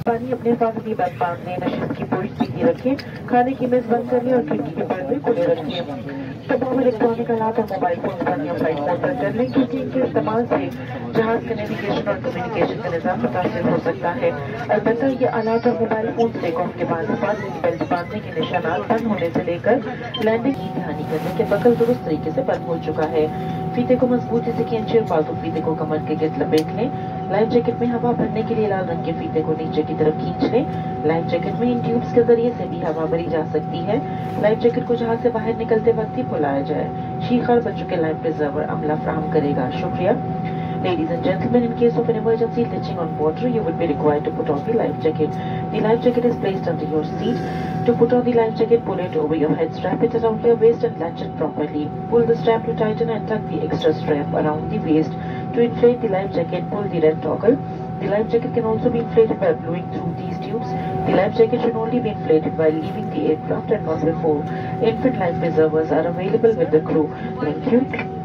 पानी अपने हिफाजती बैग बांध लें, नशीन की पोरी सीधी रखें, खाने की मेज बंद कर लें और खिड़की के पर्दे खुले रखें। तमाम इलेक्ट्रॉनिक आलात और मोबाइल फोन पानी और फ्लाइट मोड पर कर लें, क्योंकि इनके इस्तेमाल से जहाज का नेविगेशन और कम्युनिकेशन का निजाम मुतासिर हो सकता है। अलबत्ता ये आलात और मोबाइल फोन टेक ऑफ के बाद बेल्ट बांधने के निशानात बंद होने से लेकर लैंडिंग की ध्यानी करने के बगल दुरुस्त तरीके से बंद हो चुका है। फीते को मजबूती से खींचे और फालतू फीते को कमर के गिर्द लपेट लें। लाइफ जैकेट में हवा भरने के लिए लाल रंग के फीते को नीचे की तरफ खींच लें। लाइफ जैकेट में इन ट्यूब्स के जरिए से भी हवा भरी जा सकती है। लाइफ जैकेट को जहाज से बाहर निकलते वक्त ही खुलाया जाए। शीखार बच्चों के लाइफ प्रिजर्वर अमला फराहम करेगा। शुक्रिया। Ladies and gentlemen, in case of an emergency ditching on water, you would be required to put on the life jacket. The life jacket is placed under your seat. To put on the life jacket, pull it over your head, strap it around your waist and latch it properly. Pull the strap to tighten and tuck the extra strap around the waist. To inflate the life jacket, pull the red toggle. The life jacket can also be inflated by blowing through these tubes. The life jacket should only be inflated while leaving the aircraft and not before. Infant life preservers are available with the crew. Thank you.